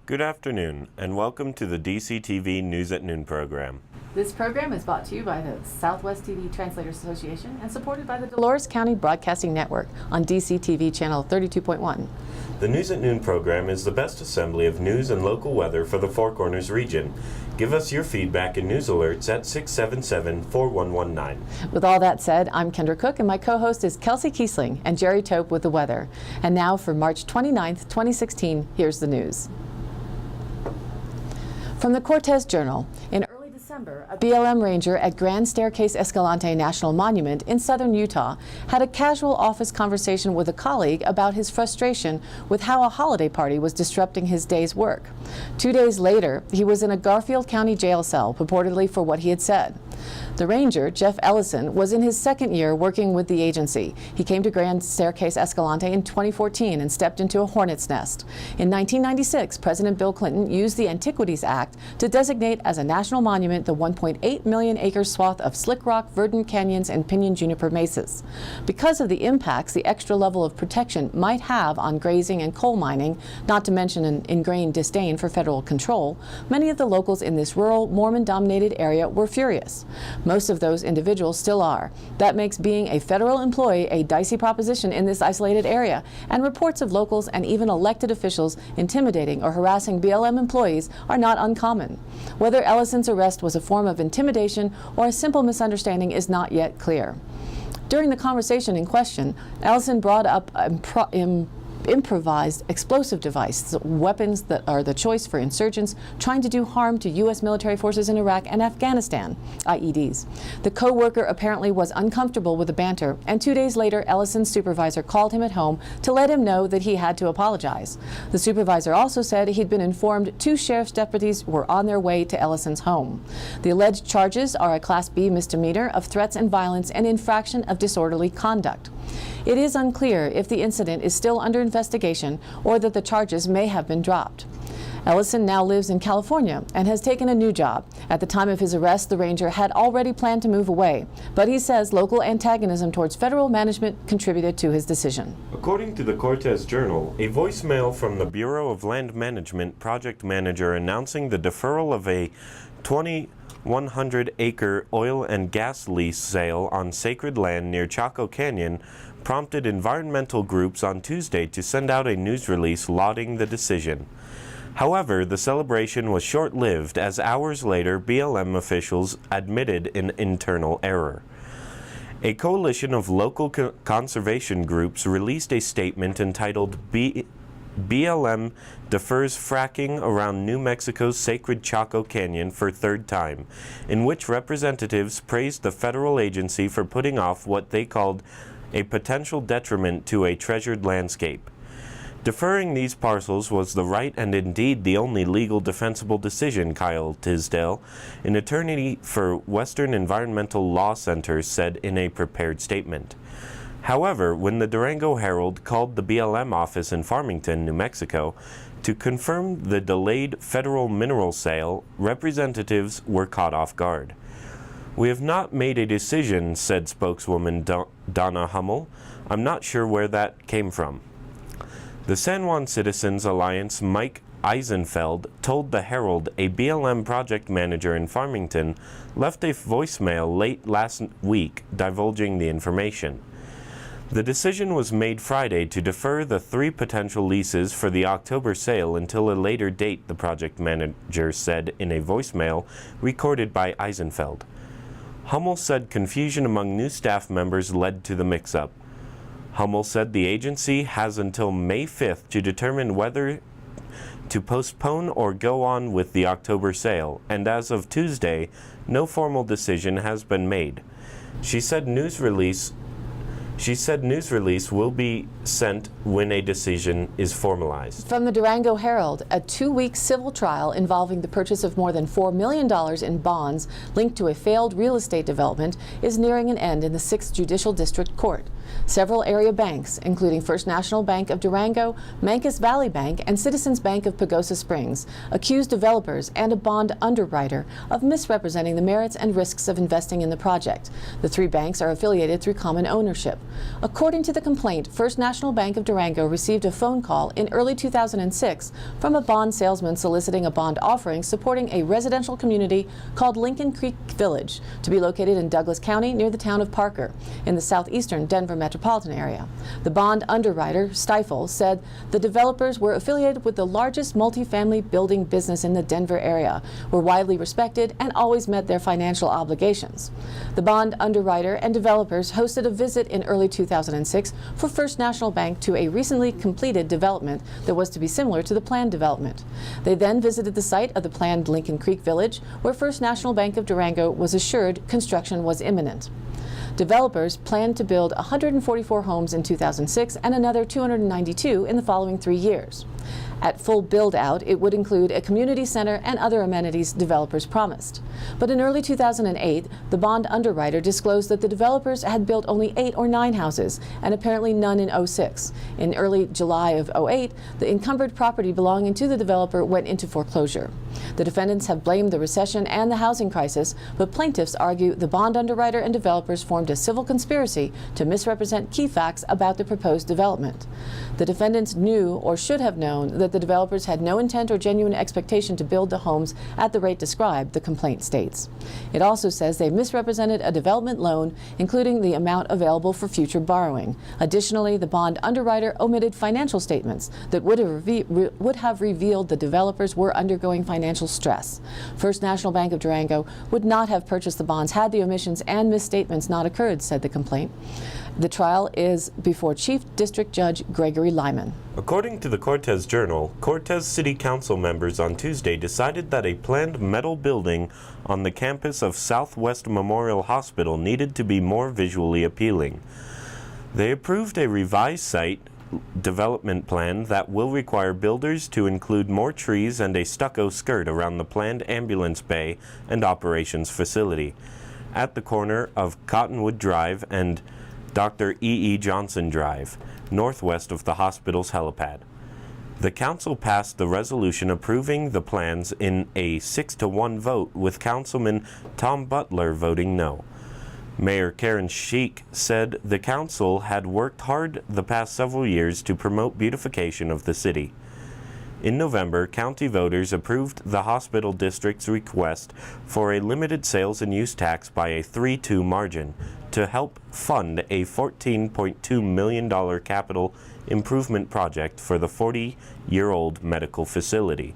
Good afternoon, and welcome to the DCTV News at Noon program. This program is brought to you by the Southwest TV Translators Association and supported by the Dolores County Broadcasting Network on DCTV Channel 32.1. The News at Noon program is the best assembly of news and local weather for the Four Corners region. Give us your feedback and news alerts at 677-4119. With all that said, I'm Kendra Cook and my co-host is Kelsey Kiesling and Jerry Tope with the weather. And now for March 29th, 2016, here's the news. From the Cortez Journal, in early December, a BLM ranger at Grand Staircase Escalante National Monument in southern Utah had a casual office conversation with a colleague about his frustration with how a holiday party was disrupting his day's work. 2 days later, he was in a Garfield County jail cell, purportedly for what he had said. The ranger, Jeff Ellison, was in his second year working with the agency. He came to Grand Staircase Escalante in 2014 and stepped into a hornet's nest. In 1996, President Bill Clinton used the Antiquities Act to designate as a national monument the 1.8 million acre swath of slick rock, verdant canyons, and pinyon juniper mesas. Because of the impacts the extra level of protection might have on grazing and coal mining, not to mention an ingrained disdain for federal control, many of the locals in this rural, Mormon-dominated area were furious. Most of those individuals still are. That makes being a federal employee a dicey proposition in this isolated area, and reports of locals and even elected officials intimidating or harassing BLM employees are not uncommon. Whether Ellison's arrest was a form of intimidation or a simple misunderstanding is not yet clear. During the conversation in question, Ellison brought up improvised explosive devices, weapons that are the choice for insurgents trying to do harm to U.S. military forces in Iraq and Afghanistan, IEDs. The co-worker apparently was uncomfortable with the banter, and 2 days later, Ellison's supervisor called him at home to let him know that he had to apologize. The supervisor also said he'd been informed 2 sheriff's deputies were on their way to Ellison's home. The alleged charges are a Class B misdemeanor of threats and violence and infraction of disorderly conduct. It is unclear if the incident is still under investigation or that the charges may have been dropped. Ellison now lives in California and has taken a new job. At the time of his arrest, the ranger had already planned to move away, but he says local antagonism towards federal management contributed to his decision. According to the Cortez Journal, a voicemail from the Bureau of Land Management project manager announcing the deferral of a 2,100-acre oil and gas lease sale on sacred land near Chaco Canyon prompted environmental groups on Tuesday to send out a news release lauding the decision. However, the celebration was short-lived as hours later BLM officials admitted an internal error. A coalition of local conservation groups released a statement entitled BLM defers fracking around New Mexico's sacred Chaco Canyon for third time, in which representatives praised the federal agency for putting off what they called a potential detriment to a treasured landscape. Deferring these parcels was the right and indeed the only legal defensible decision, Kyle Tisdale, an attorney for Western Environmental Law Center, said in a prepared statement. However, when the Durango Herald called the BLM office in Farmington, New Mexico, to confirm the delayed federal mineral sale, representatives were caught off guard. "We have not made a decision," said spokeswoman Donna Hummel. "I'm not sure where that came from." The San Juan Citizens Alliance Mike Eisenfeld told the Herald a BLM project manager in Farmington left a voicemail late last week divulging the information. The decision was made Friday to defer the 3 potential leases for the October sale until a later date, the project manager said in a voicemail recorded by Eisenfeld. Hummel said confusion among new staff members led to the mix-up. Hummel said the agency has until May 5th to determine whether to postpone or go on with the October sale, and as of Tuesday, no formal decision has been made. She said news release will be sent when a decision is formalized. From the Durango Herald, a 2-week civil trial involving the purchase of more than $4 million in bonds linked to a failed real estate development is nearing an end in the 6th Judicial District Court. Several area banks, including First National Bank of Durango, Mancos Valley Bank, and Citizens Bank of Pagosa Springs, accused developers and a bond underwriter of misrepresenting the merits and risks of investing in the project. The 3 banks are affiliated through common ownership. According to the complaint, First National Bank of Durango received a phone call in early 2006 from a bond salesman soliciting a bond offering supporting a residential community called Lincoln Creek Village to be located in Douglas County near the town of Parker in the southeastern Denver metropolitan area. The bond underwriter, Stifel, said the developers were affiliated with the largest multifamily building business in the Denver area, were widely respected, and always met their financial obligations. The bond underwriter and developers hosted a visit in early 2006 for First National Bank to a recently completed development that was to be similar to the planned development. They then visited the site of the planned Lincoln Creek Village, where First National Bank of Durango was assured construction was imminent. Developers planned to build 144 homes in 2006 and another 292 in the following 3 years. At full build-out, it would include a community center and other amenities developers promised. But in early 2008, the bond underwriter disclosed that the developers had built only 8 or 9 houses, and apparently none in 2006. In early July of 2008, the encumbered property belonging to the developer went into foreclosure. The defendants have blamed the recession and the housing crisis, but plaintiffs argue the bond underwriter and developers formed a civil conspiracy to misrepresent key facts about the proposed development. The defendants knew or should have known that the developers had no intent or genuine expectation to build the homes at the rate described, the complaint states. It also says they misrepresented a development loan, including the amount available for future borrowing. Additionally, the bond underwriter omitted financial statements that would have revealed the developers were undergoing financial stress. First National Bank of Durango would not have purchased the bonds had the omissions and misstatements not occurred, said the complaint. The trial is before Chief District Judge Gregory Lyman. According to the Cortez Journal, Cortez City Council members on Tuesday decided that a planned metal building on the campus of Southwest Memorial Hospital needed to be more visually appealing. They approved a revised site development plan that will require builders to include more trees and a stucco skirt around the planned ambulance bay and operations facility at the corner of Cottonwood Drive and Dr. E. Johnson Drive, northwest of the hospital's helipad. The council passed the resolution approving the plans in a 6-to-1 vote, with Councilman Tom Butler voting no. Mayor Karen Sheik said the council had worked hard the past several years to promote beautification of the city. In November, county voters approved the hospital district's request for a limited sales and use tax by a 3-2 margin to help fund a $14.2 million capital improvement project for the 40-year-old medical facility.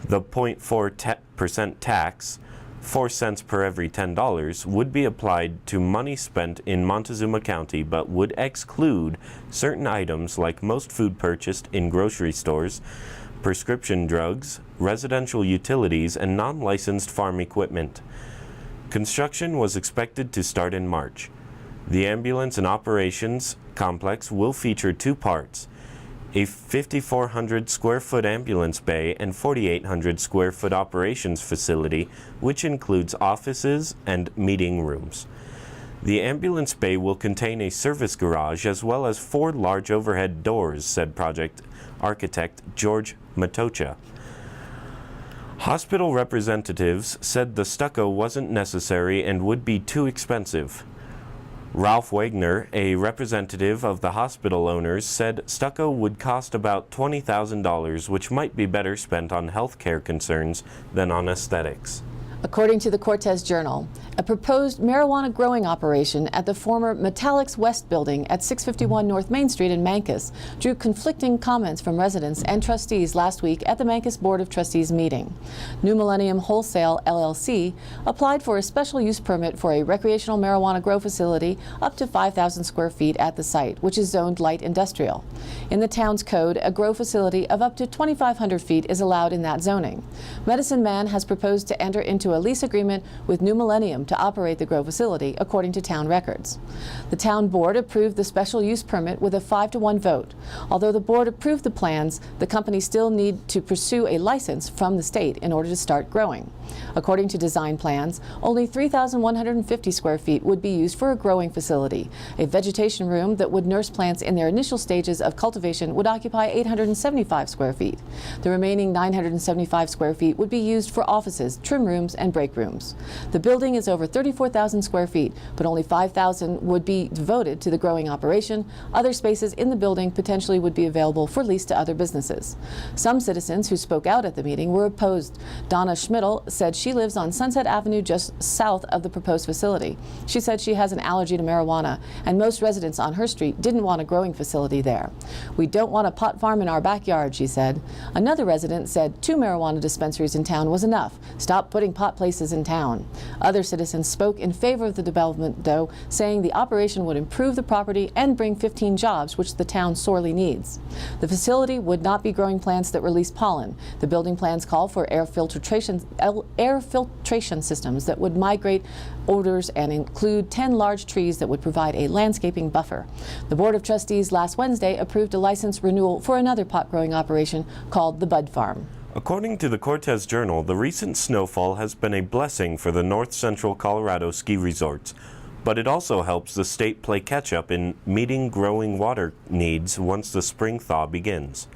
The 0.4% tax, 4 cents per every $10, would be applied to money spent in Montezuma County, but would exclude certain items like most food purchased in grocery stores, prescription drugs, residential utilities, and non-licensed farm equipment. Construction was expected to start in March. The ambulance and operations complex will feature 2 parts: a 5,400 square foot ambulance bay and 4,800 square foot operations facility, which includes offices and meeting rooms. The ambulance bay will contain a service garage as well as 4 large overhead doors, said project architect George Matocha. Hospital representatives said the stucco wasn't necessary and would be too expensive. Ralph Wagner, a representative of the hospital owners, said stucco would cost about $20,000, which might be better spent on health care concerns than on aesthetics. According to the Cortez Journal, a proposed marijuana growing operation at the former Metallics West building at 651 North Main Street in Mancos drew conflicting comments from residents and trustees last week at the Mancos Board of Trustees meeting. New Millennium Wholesale, LLC, applied for a special use permit for a recreational marijuana grow facility up to 5,000 square feet at the site, which is zoned light industrial. In the town's code, a grow facility of up to 2,500 feet is allowed in that zoning. Medicine Man has proposed to enter into a lease agreement with New Millennium to operate the grow facility, according to town records. The town board approved the special use permit with a 5-to-1 vote. Although the board approved the plans, the company still need to pursue a license from the state in order to start growing. According to design plans, only 3,150 square feet would be used for a growing facility. A vegetation room that would nurse plants in their initial stages of cultivation would occupy 875 square feet. The remaining 975 square feet would be used for offices, trim rooms, and break rooms. The building is over 34,000 square feet, but only 5,000 would be devoted to the growing operation. Other spaces in the building potentially would be available for lease to other businesses. Some citizens who spoke out at the meeting were opposed. Donna Schmidl said she lives on Sunset Avenue just south of the proposed facility. She said she has an allergy to marijuana, and most residents on her street didn't want a growing facility there. "We don't want a pot farm in our backyard," she said. Another resident said 2 marijuana dispensaries in town was enough. Stop putting pot places in town. Other citizens spoke in favor of the development, though, saying the operation would improve the property and bring 15 jobs, which the town sorely needs. The facility would not be growing plants that release pollen. The building plans call for air filtration systems that would migrate odors and include 10 large trees that would provide a landscaping buffer. The Board of Trustees last Wednesday approved a license renewal for another pot growing operation called the Bud Farm. According to the Cortez Journal, the recent snowfall has been a blessing for the north central Colorado ski resorts, but it also helps the state play catch-up in meeting growing water needs once the spring thaw begins.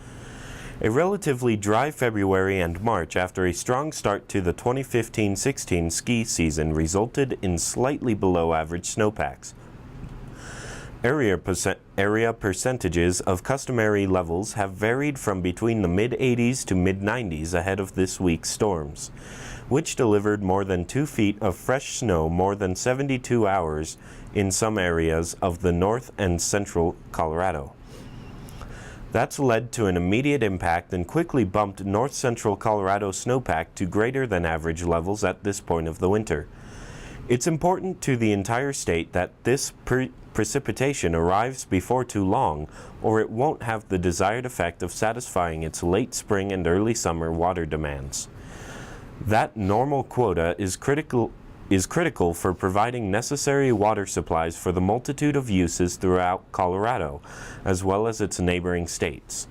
A relatively dry February and March after a strong start to the 2015-16 ski season resulted in slightly below average snowpacks. Area percentages of customary levels have varied from between the mid-80s to mid-90s ahead of this week's storms, which delivered more than 2 feet of fresh snow more than 72 hours in some areas of the north and central Colorado. That's led to an immediate impact and quickly bumped north central Colorado snowpack to greater than average levels at this point of the winter. It's important to the entire state that this precipitation arrives before too long, or it won't have the desired effect of satisfying its late spring and early summer water demands. That normal quota is critical for providing necessary water supplies for the multitude of uses throughout Colorado, as well as its neighboring states.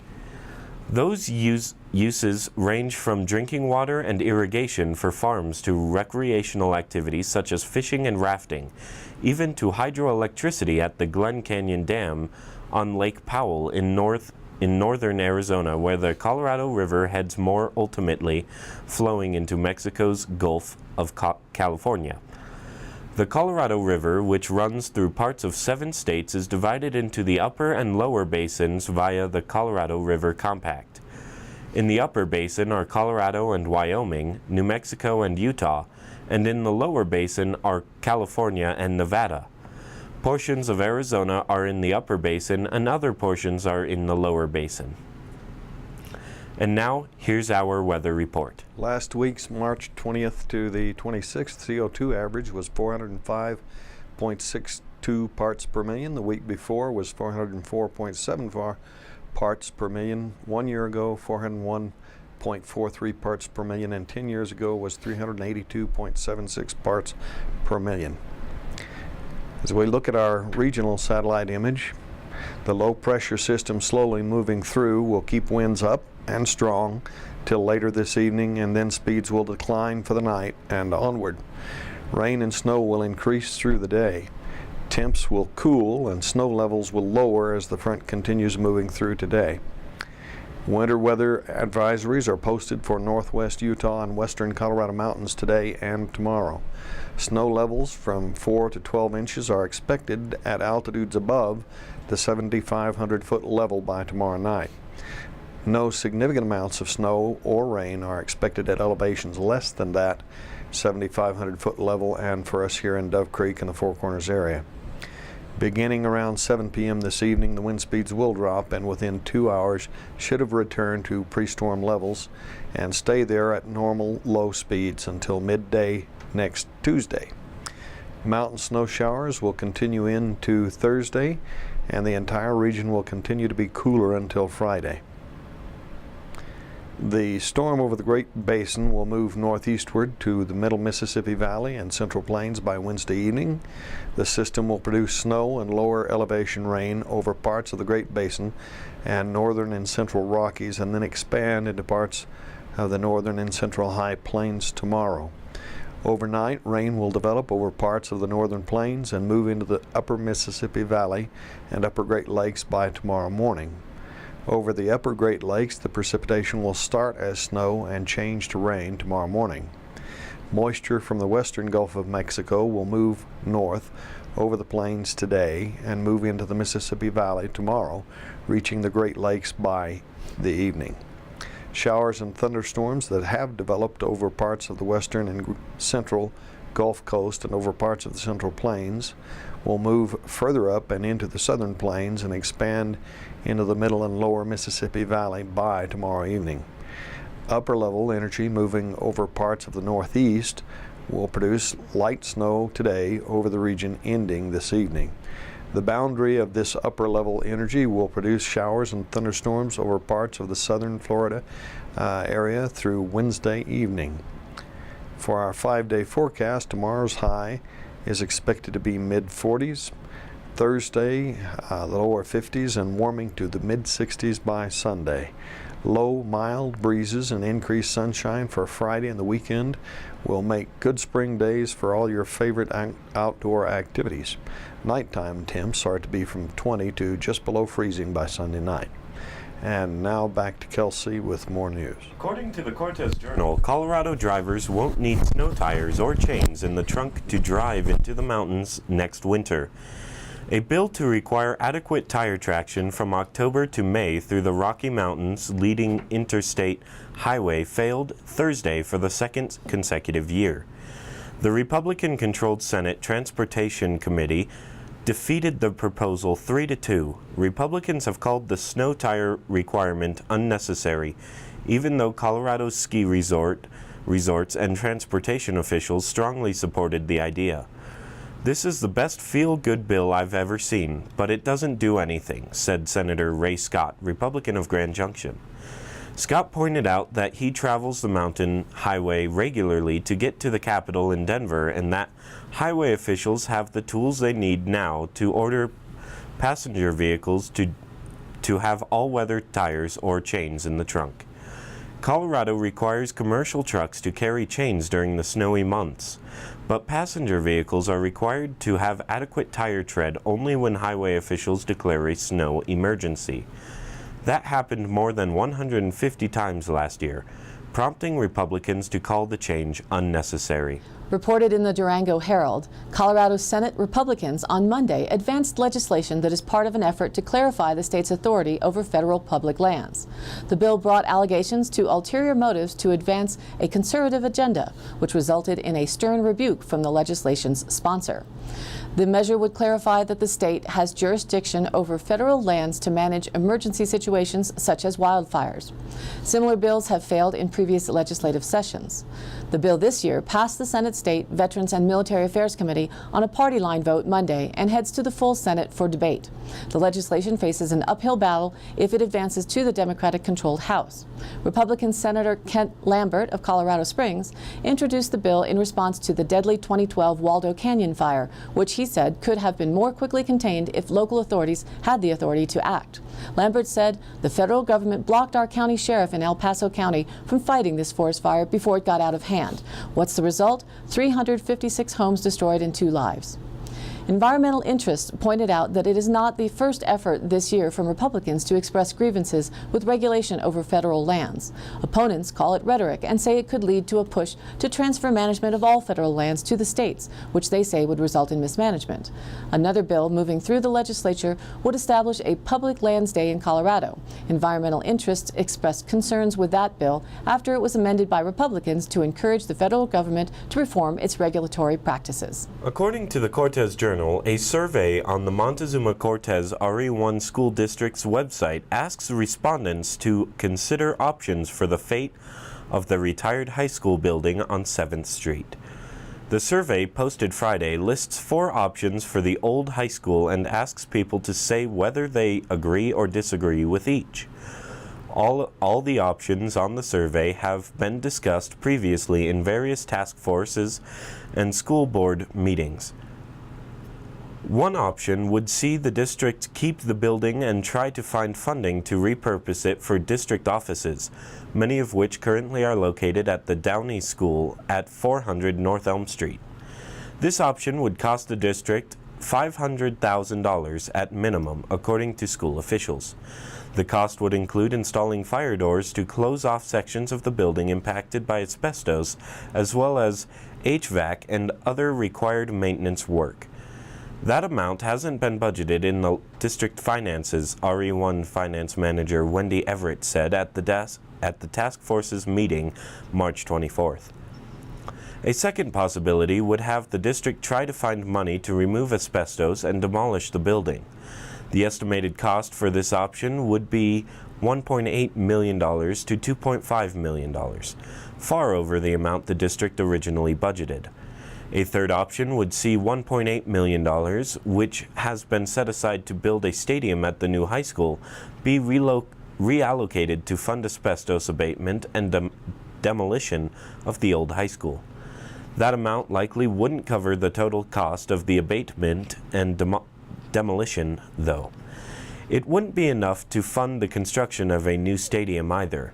Those uses range from drinking water and irrigation for farms to recreational activities such as fishing and rafting, even to hydroelectricity at the Glen Canyon Dam on Lake Powell in northern Arizona, where the Colorado River heads more ultimately flowing into Mexico's Gulf of California. The Colorado River, which runs through parts of 7 states, is divided into the upper and lower basins via the Colorado River Compact. In the upper basin are Colorado and Wyoming, New Mexico and Utah, and in the lower basin are California and Nevada. Portions of Arizona are in the upper basin and other portions are in the lower basin. And now, here's our weather report. Last week's March 20th to the 26th CO2 average was 405.62 parts per million. The week before was 404.74 parts per million. 1 year ago, 401.43 parts per million, and 10 years ago was 382.76 parts per million. As we look at our regional satellite image, the low pressure system slowly moving through will keep winds up and strong till later this evening, and then speeds will decline for the night and onward. Rain and snow will increase through the day. Temps will cool and snow levels will lower as the front continues moving through today. Winter weather advisories are posted for northwest Utah and western Colorado mountains today and tomorrow. Snow levels from 4 to 12 inches are expected at altitudes above the 7,500-foot level by tomorrow night. No significant amounts of snow or rain are expected at elevations less than that 7,500-foot level and for us here in Dove Creek in the Four Corners area. Beginning around 7 p.m. this evening, the wind speeds will drop and within 2 hours should have returned to pre-storm levels and stay there at normal low speeds until midday next Tuesday. Mountain snow showers will continue into Thursday, and the entire region will continue to be cooler until Friday. The storm over the Great Basin will move northeastward to the middle Mississippi Valley and Central Plains by Wednesday evening. The system will produce snow and lower elevation rain over parts of the Great Basin and northern and central Rockies, and then expand into parts of the northern and central High Plains tomorrow. Overnight, rain will develop over parts of the northern plains and move into the upper Mississippi Valley and upper Great Lakes by tomorrow morning. Over the upper Great Lakes, the precipitation will start as snow and change to rain tomorrow morning. Moisture from the western Gulf of Mexico will move north over the plains today and move into the Mississippi Valley tomorrow, reaching the Great Lakes by the evening. Showers and thunderstorms that have developed over parts of the western and central Gulf Coast and over parts of the Central Plains will move further up and into the southern plains and expand into the middle and lower Mississippi Valley by tomorrow evening. Upper level energy moving over parts of the northeast will produce light snow today over the region ending this evening. The boundary of this upper level energy will produce showers and thunderstorms over parts of the southern Florida area through Wednesday evening. For our 5-day forecast, tomorrow's high is expected to be mid-40s. Thursday, the lower 50s and warming to the mid-60s by Sunday. Low, mild breezes and increased sunshine for Friday and the weekend will make good spring days for all your favorite outdoor activities. Nighttime temps are to be from 20 to just below freezing by Sunday night. And now back to Kelsey with more news. According to the Cortez Journal, Colorado drivers won't need snow tires or chains in the trunk to drive into the mountains next winter. A bill to require adequate tire traction from October to May through the Rocky Mountains leading interstate highway failed Thursday for the second consecutive year. The Republican-controlled Senate Transportation Committee defeated the proposal 3-2. Republicans have called the snow tire requirement unnecessary, even though Colorado's ski resorts and transportation officials strongly supported the idea. "This is the best feel-good bill I've ever seen, but it doesn't do anything," said Senator Ray Scott, Republican of Grand Junction. Scott pointed out that he travels the mountain highway regularly to get to the Capitol in Denver and that highway officials have the tools they need now to order passenger vehicles to have all-weather tires or chains in the trunk. Colorado requires commercial trucks to carry chains during the snowy months, but passenger vehicles are required to have adequate tire tread only when highway officials declare a snow emergency. That happened more than 150 times last year, prompting Republicans to call the change unnecessary. Reported in the Durango Herald, Colorado Senate Republicans on Monday advanced legislation that is part of an effort to clarify the state's authority over federal public lands. The bill brought allegations to ulterior motives to advance a conservative agenda, which resulted in a stern rebuke from the legislation's sponsor. The measure would clarify that the state has jurisdiction over federal lands to manage emergency situations such as wildfires. Similar bills have failed in previous legislative sessions. The bill this year passed the Senate State Veterans and Military Affairs Committee on a party line vote Monday and heads to the full Senate for debate. The legislation faces an uphill battle if it advances to the Democratic-controlled House. Republican Senator Kent Lambert of Colorado Springs introduced the bill in response to the deadly 2012 Waldo Canyon fire, which he said could have been more quickly contained if local authorities had the authority to act. Lambert said the federal government blocked our county sheriff in El Paso County from fighting this forest fire before it got out of hand. What's the result? 356 homes destroyed and 2 lives. Environmental interests pointed out that it is not the first effort this year from Republicans to express grievances with regulation over federal lands. Opponents call it rhetoric and say it could lead to a push to transfer management of all federal lands to the states, which they say would result in mismanagement. Another bill moving through the legislature would establish a public lands day in Colorado. Environmental interests expressed concerns with that bill after it was amended by Republicans to encourage the federal government to reform its regulatory practices. According to the Cortez Journal, a survey on the Montezuma-Cortez RE1 school district's website asks respondents to consider options for the fate of the retired high school building on 7th Street. The survey, posted Friday, lists 4 options for the old high school and asks people to say whether they agree or disagree with each. All the options on the survey have been discussed previously in various task forces and school board meetings. One option would see the district keep the building and try to find funding to repurpose it for district offices, many of which currently are located at the Downey School at 400 North Elm Street. This option would cost the district $500,000 at minimum, according to school officials. The cost would include installing fire doors to close off sections of the building impacted by asbestos, as well as HVAC and other required maintenance work. That amount hasn't been budgeted in the district finances, RE1 Finance Manager Wendy Everett said at the task force's meeting March 24th. A second possibility would have the district try to find money to remove asbestos and demolish the building. The estimated cost for this option would be $1.8 million to $2.5 million, far over the amount the district originally budgeted. A third option would see $1.8 million, which has been set aside to build a stadium at the new high school, be reallocated to fund asbestos abatement and demolition of the old high school. That amount likely wouldn't cover the total cost of the abatement and demolition, though. It wouldn't be enough to fund the construction of a new stadium either.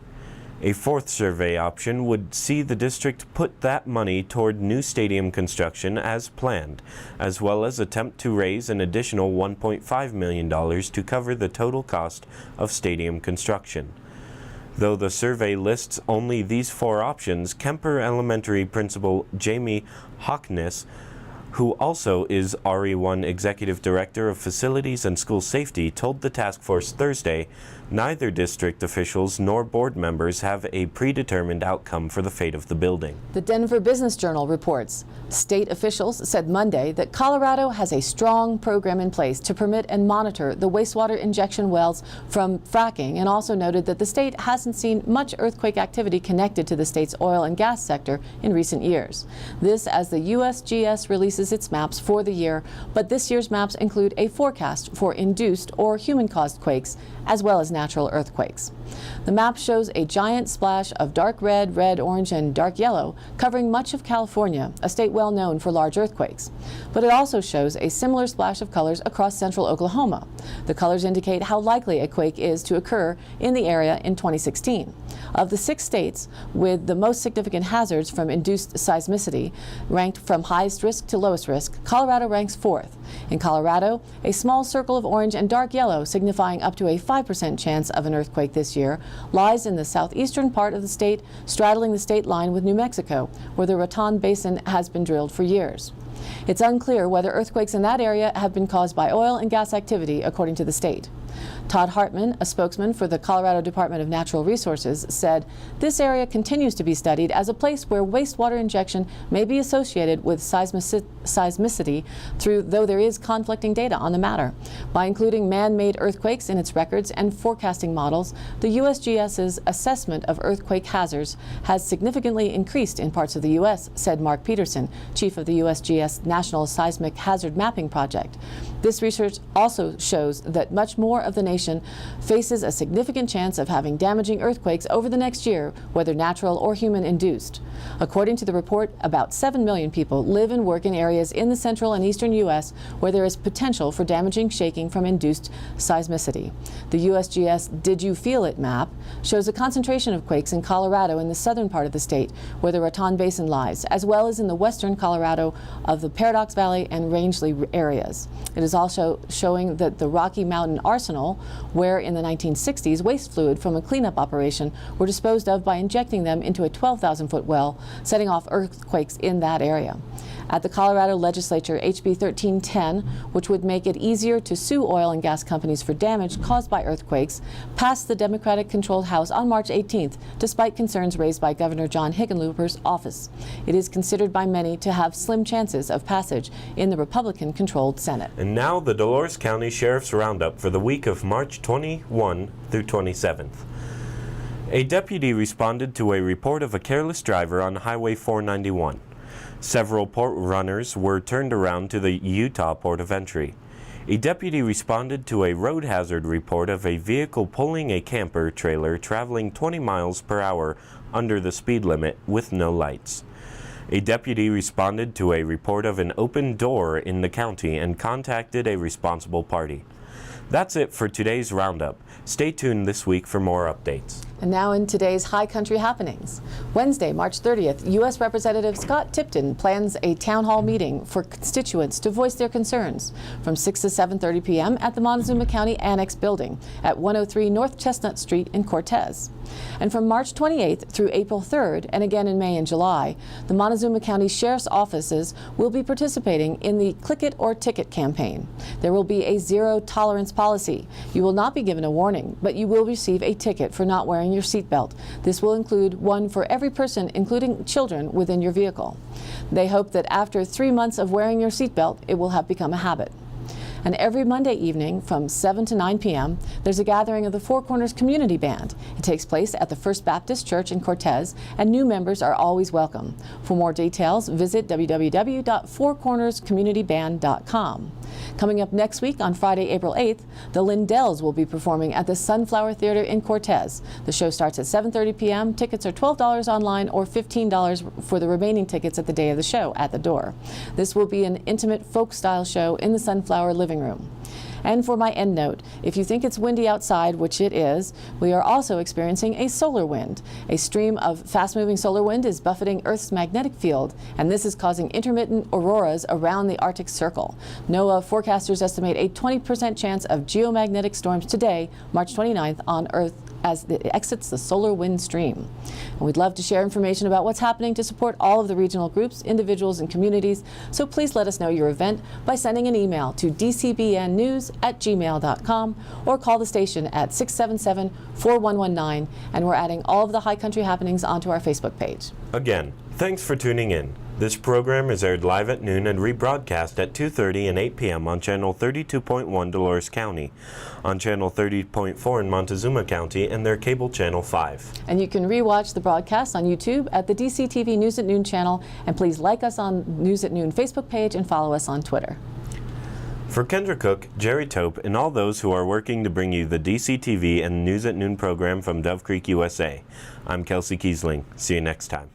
A fourth survey option would see the district put that money toward new stadium construction as planned, as well as attempt to raise an additional $1.5 million to cover the total cost of stadium construction. Though the survey lists only these four options, Kemper Elementary Principal Jamie Hockness, who also is RE1 Executive Director of Facilities and School Safety, told the task force Thursday neither district officials nor board members have a predetermined outcome for the fate of the building. The Denver Business Journal reports state officials said Monday that Colorado has a strong program in place to permit and monitor the wastewater injection wells from fracking, and also noted that the state hasn't seen much earthquake activity connected to the state's oil and gas sector in recent years. This as the USGS releases its maps for the year, but this year's maps include a forecast for induced or human-caused quakes as well as natural earthquakes. The map shows a giant splash of dark red, red, orange, and dark yellow covering much of California, a state well known for large earthquakes. But it also shows a similar splash of colors across central Oklahoma. The colors indicate how likely a quake is to occur in the area in 2016. Of the 6 states with the most significant hazards from induced seismicity, ranked from highest risk to lowest risk, Colorado ranks 4th. In Colorado, a small circle of orange and dark yellow, signifying up to a 5% chance of an earthquake this year, lies in the southeastern part of the state, straddling the state line with New Mexico, where the Raton Basin has been drilled for years. It's unclear whether earthquakes in that area have been caused by oil and gas activity, according to the state. Todd Hartman, a spokesman for the Colorado Department of Natural Resources, said this area continues to be studied as a place where wastewater injection may be associated with seismicity, though there is conflicting data on the matter. By including man-made earthquakes in its records and forecasting models, the USGS's assessment of earthquake hazards has significantly increased in parts of the U.S., said Mark Peterson, chief of the USGS National Seismic Hazard Mapping Project. This research also shows that much more of the nation faces a significant chance of having damaging earthquakes over the next year, whether natural or human-induced. According to the report, about 7 million people live and work in areas in the central and eastern U.S. where there is potential for damaging shaking from induced seismicity. The USGS Did You Feel It map shows a concentration of quakes in Colorado in the southern part of the state, where the Raton Basin lies, as well as in the western Colorado of the Paradox Valley and Rangeley areas. It is also showing that the Rocky Mountain Arsenal, where in the 1960s waste fluid from a cleanup operation were disposed of by injecting them into a 12,000-foot well, setting off earthquakes in that area. At the Colorado legislature, HB 1310, which would make it easier to sue oil and gas companies for damage caused by earthquakes, passed the Democratic-controlled House on March 18th, despite concerns raised by Governor John Hickenlooper's office. It is considered by many to have slim chances of passage in the Republican-controlled Senate. And now the Dolores County Sheriff's Roundup for the week of March 21 through 27th. A deputy responded to a report of a careless driver on Highway 491. Several port runners were turned around to the Utah port of entry. A deputy responded to a road hazard report of a vehicle pulling a camper trailer traveling 20 miles per hour under the speed limit with no lights. A deputy responded to a report of an open door in the county and contacted a responsible party. That's it for today's Roundup. Stay tuned this week for more updates. And now in today's High Country happenings. Wednesday, March 30th, U.S. Representative Scott Tipton plans a town hall meeting for constituents to voice their concerns from 6 to 7:30 p.m. at the Montezuma County Annex Building at 103 North Chestnut Street in Cortez. And from March 28th through April 3rd, and again in May and July, the Montezuma County Sheriff's offices will be participating in the Click It or Ticket campaign. There will be a zero tolerance policy. You will not be given a warning, but you will receive a ticket for not wearing your seatbelt. This will include one for every person, including children, within your vehicle. They hope that after 3 months of wearing your seatbelt, it will have become a habit. And every Monday evening from 7 to 9 p.m., there's a gathering of the Four Corners Community Band. It takes place at the First Baptist Church in Cortez, and new members are always welcome. For more details, visit www.fourcornerscommunityband.com. Coming up next week on Friday, April 8th, the Lindells will be performing at the Sunflower Theater in Cortez. The show starts at 7:30 p.m. Tickets are $12 online or $15 for the remaining tickets at the day of the show at the door. This will be an intimate folk-style show in the Sunflower living room. And for my end note, if you think it's windy outside, which it is, we are also experiencing a solar wind. A stream of fast-moving solar wind is buffeting Earth's magnetic field, and this is causing intermittent auroras around the Arctic Circle. NOAA forecasters estimate a 20% chance of geomagnetic storms today, March 29th, on Earth as it exits the solar wind stream. And we'd love to share information about what's happening to support all of the regional groups, individuals, and communities, so please let us know your event by sending an email to dcbnnews@gmail.com or call the station at 677-4119, and we're adding all of the High Country happenings onto our Facebook page. Again, thanks for tuning in. This program is aired live at noon and rebroadcast at 2:30 and 8 p.m. on Channel 32.1 Dolores County, on Channel 30.4 in Montezuma County, and their cable Channel 5. And you can rewatch the broadcast on YouTube at the DCTV News at Noon channel, and please like us on News at Noon Facebook page and follow us on Twitter. For Kendra Cook, Jerry Tope, and all those who are working to bring you the DCTV and News at Noon program from Dove Creek, USA, I'm Kelsey Kiesling. See you next time.